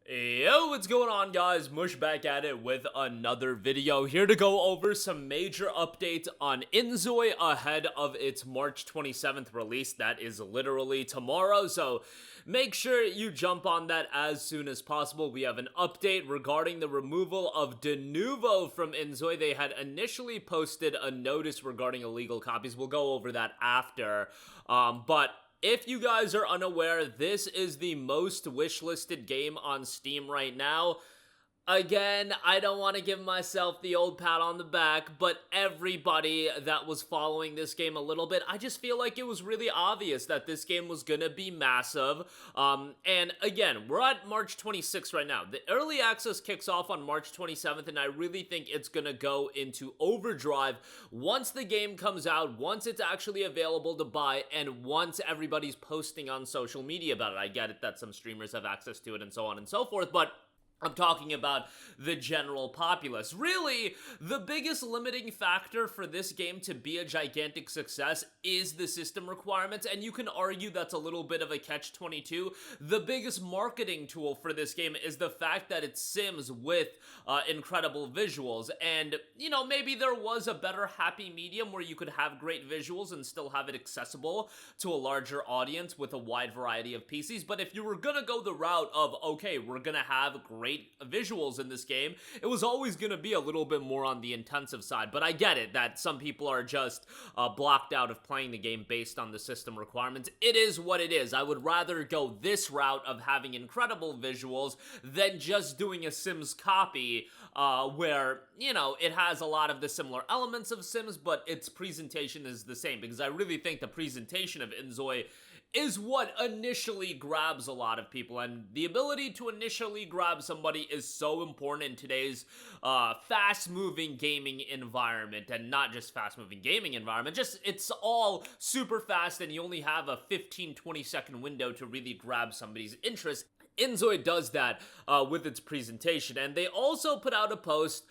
Yo, what's going on, guys? Mush back at it with another video, here to go over some major updates on inZOI ahead of its March 27th release. That is literally tomorrow, so make sure you jump on that as soon as possible. We have an update regarding the removal of Denuvo from inZOI. They had initially posted a notice regarding illegal copies. We'll go over that after, but if you guys are unaware, this is the most wishlisted game on Steam right now. Again, I don't want to give myself the old pat on the back, but everybody that was following this game a little bit, I just feel like it was really obvious that this game was gonna be massive. And again, we're at March 26th right now. The early access kicks off on March 27th, and I really think it's gonna go into overdrive once the game comes out, once it's actually available to buy, and once everybody's posting on social media about it. I get it that some streamers have access to it and so on and so forth, but I'm talking about the general populace. Really, the biggest limiting factor for this game to be a gigantic success is the system requirements, and you can argue that's a little bit of a catch-22. The biggest marketing tool for this game is the fact that it's Sims with incredible visuals, and, you know, maybe there was a better happy medium where you could have great visuals and still have it accessible to a larger audience with a wide variety of PCs, but if you were gonna go the route of, okay, we're gonna have great visuals in this game, it was always going to be a little bit more on the intensive side. But I get it that some people are just blocked out of playing the game based on the system requirements. It is what it is. I would rather go this route of having incredible visuals than just doing a Sims copy where, you know, it has a lot of the similar elements of Sims, but its presentation is the same, because I really think the presentation of inZOI is what initially grabs a lot of people, and the ability to initially grab somebody is so important in today's fast-moving gaming environment, and not just fast-moving gaming environment, just it's all super fast and you only have a 15-20 second window to really grab somebody's interest. inZOI does that with its presentation, and they also put out a post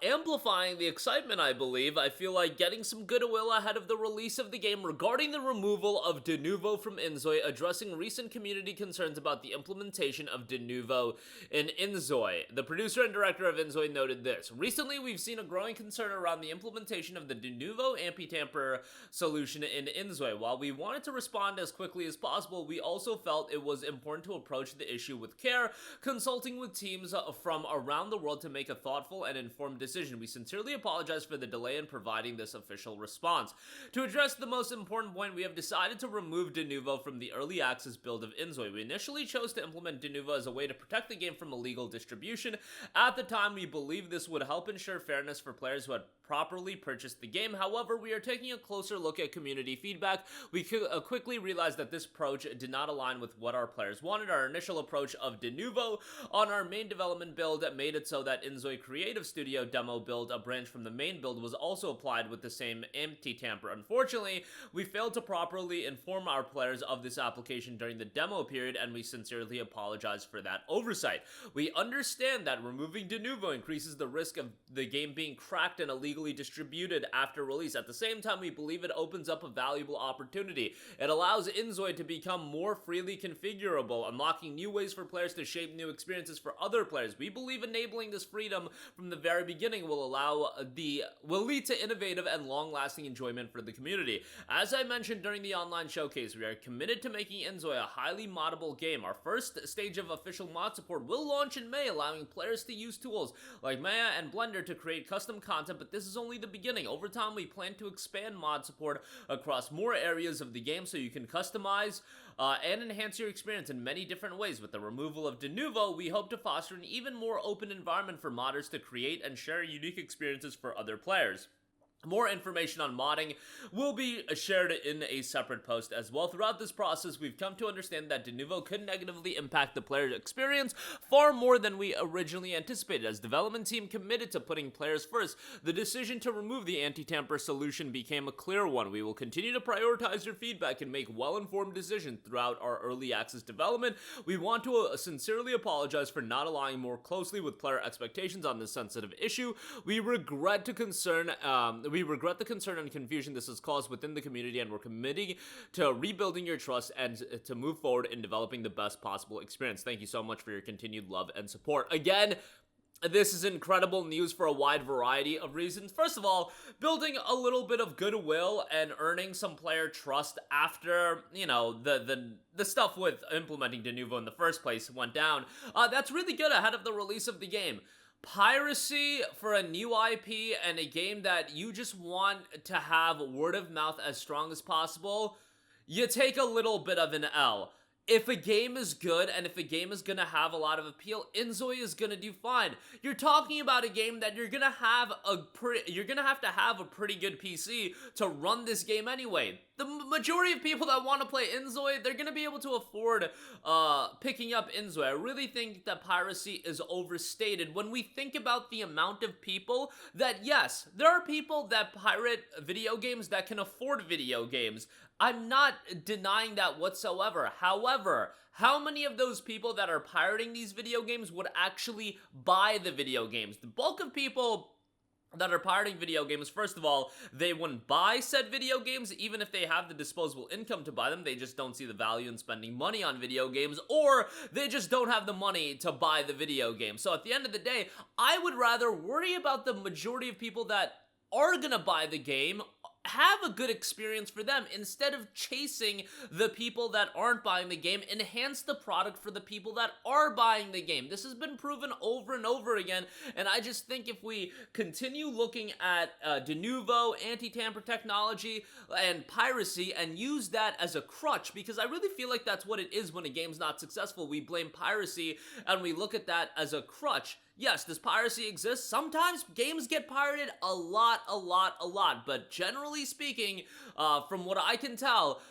amplifying the excitement, I believe. I feel like getting some goodwill ahead of the release of the game regarding the removal of Denuvo from inZOI, addressing recent community concerns about the implementation of Denuvo in inZOI. The producer and director of inZOI noted this: "Recently, we've seen a growing concern around the implementation of the Denuvo anti-tamper solution in inZOI. While we wanted to respond as quickly as possible, we also felt it was important to approach the issue with care, consulting with teams from around the world to make a thoughtful and informed decision. We sincerely apologize for the delay in providing this official response. To address the most important point, we have decided to remove Denuvo from the early access build of inZOI. We initially chose to implement Denuvo as a way to protect the game from illegal distribution. At the time, we believed this would help ensure fairness for players who had properly purchased the game. However, we are taking a closer look at community feedback. We quickly realized that this approach did not align with what our players wanted. Our initial approach of Denuvo on our main development build made it so that inZOI Creative Studio demo build, a branch from the main build, was also applied with the same anti-tamper. Unfortunately, we failed to properly inform our players of this application during the demo period, and we sincerely apologize for that oversight. We understand that removing Denuvo increases the risk of the game being cracked and illegally distributed after release. At the same time, we believe it opens up a valuable opportunity. It allows inZOI to become more freely configurable, unlocking new ways for players to shape new experiences for other players. We believe enabling this freedom from the very beginning will lead to innovative and long-lasting enjoyment for the community. As I mentioned during the online showcase, we are committed to making inZOI a highly moddable game. Our first stage of official mod support will launch in May, allowing players to use tools like Maya and Blender to create custom content, but this is only the beginning. Over time, we plan to expand mod support across more areas of the game so you can customize and enhance your experience in many different ways. With the removal of Denuvo, we hope to foster an even more open environment for modders to create and share unique experiences for other players." More information on modding will be shared in a separate post as well. Throughout this process, we've come to understand that Denuvo could negatively impact the player experience far more than we originally anticipated. As development team committed to putting players first, the decision to remove the anti-tamper solution became a clear one. We will continue to prioritize your feedback and make well-informed decisions throughout our early access development. We want to sincerely apologize for not aligning more closely with player expectations on this sensitive issue. We regret we regret the concern and confusion this has caused within the community, and we're committing to rebuilding your trust and to move forward in developing the best possible experience. Thank you so much for your continued love and support. Again, this is incredible news for a wide variety of reasons. First of all, building a little bit of goodwill and earning some player trust after, you know, the stuff with implementing Denuvo in the first place went down. That's really good ahead of the release of the game. Piracy for a new IP and a game that you just want to have word of mouth as strong as possible, you take a little bit of an L. If a game is good and if a game is gonna have a lot of appeal, inZOI is gonna do fine. You're talking about a game that you're gonna have to have a pretty good PC to run this game anyway. The majority of people that want to play inZOI, they're gonna be able to afford picking up inZOI. I really think that piracy is overstated when we think about the amount of people that, yes, there are people that pirate video games that can afford video games. I'm not denying that whatsoever. However, how many of those people that are pirating these video games would actually buy the video games? The bulk of people that are pirating video games, first of all, they wouldn't buy said video games even if they have the disposable income to buy them. They just don't see the value in spending money on video games, or they just don't have the money to buy the video game. So at the end of the day, I would rather worry about the majority of people that are gonna buy the game, have a good experience for them, instead of chasing the people that aren't buying the game. Enhance the product for the people that are buying the game. This has been proven over and over again, and I just think if we continue looking at Denuvo, anti-tamper technology, and piracy, and use that as a crutch, because I really feel like that's what it is when a game's not successful. We blame piracy, and we look at that as a crutch. Yes, does piracy exist? Sometimes games get pirated a lot, but generally speaking, from what I can tell,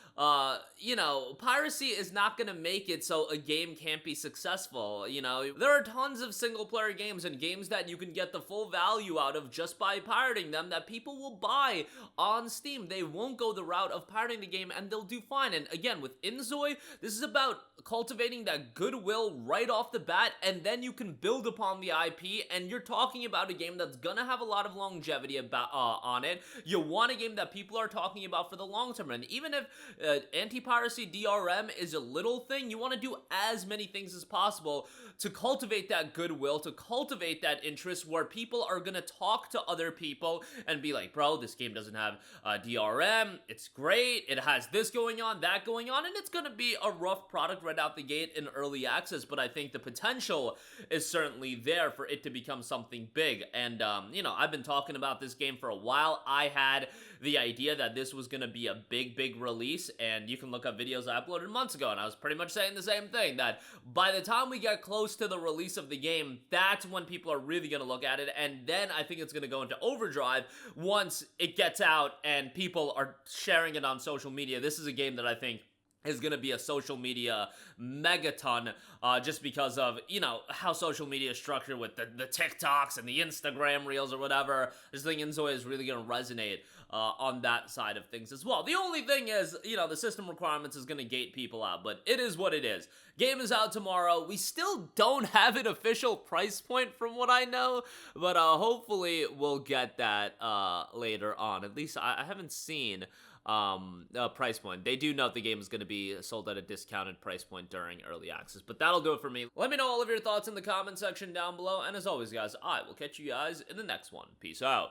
you know, piracy is not gonna make it so a game can't be successful. You know, there are tons of single-player games and games that you can get the full value out of just by pirating them that people will buy on Steam. They won't go the route of pirating the game, and they'll do fine. And again, with inZOI, this is about cultivating that goodwill right off the bat, and then you can build upon the IP, and you're talking about a game that's gonna have a lot of longevity on it. You want a game that people are talking about for the long term, and even if anti-piracy DRM is a little thing, you want to do as many things as possible to cultivate that goodwill, to cultivate that interest where people are gonna talk to other people and be like, bro, this game doesn't have DRM, it's great, it has this going on, that going on, and it's gonna be a rough product right out the gate in early access, but I think the potential is certainly there for it to become something big. And you know, I've been talking about this game for a while. I had the idea that this was gonna be a big release, and you can look up videos I uploaded months ago, and I was pretty much saying the same thing, that by the time we get close to the release of the game, that's when people are really gonna look at it, and then I think it's gonna go into overdrive once it gets out and people are sharing it on social media. This is a game that I think is going to be a social media megaton, just because of, you know, how social media is structured with the TikToks and the Instagram Reels or whatever. I just think inZOI is really going to resonate on that side of things as well. The only thing is, you know, the system requirements is going to gate people out, but it is what it is. Game is out tomorrow. We still don't have an official price point from what I know, but hopefully we'll get that later on. At least I haven't seen price point. They do note the game is going to be sold at a discounted price point during early access, but that'll do it for me. Let me know all of your thoughts in the comment section down below, and as always, guys, I will catch you guys in the next one. Peace out.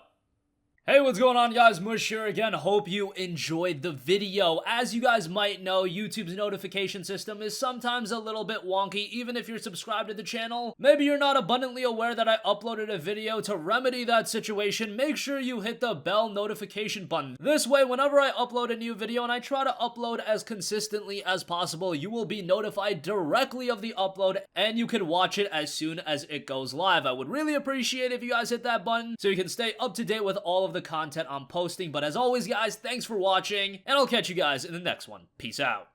Hey, what's going on, guys? Mush here again. Hope you enjoyed the video. As you guys might know, YouTube's notification system is sometimes a little bit wonky, even if you're subscribed to the channel. Maybe you're not abundantly aware that I uploaded a video. To remedy that situation, make sure you hit the bell notification button. This way, whenever I upload a new video, and I try to upload as consistently as possible, you will be notified directly of the upload, and you can watch it as soon as it goes live. I would really appreciate if you guys hit that button so you can stay up to date with all of the content I'm posting. But as always, guys, thanks for watching, and I'll catch you guys in the next one. Peace out.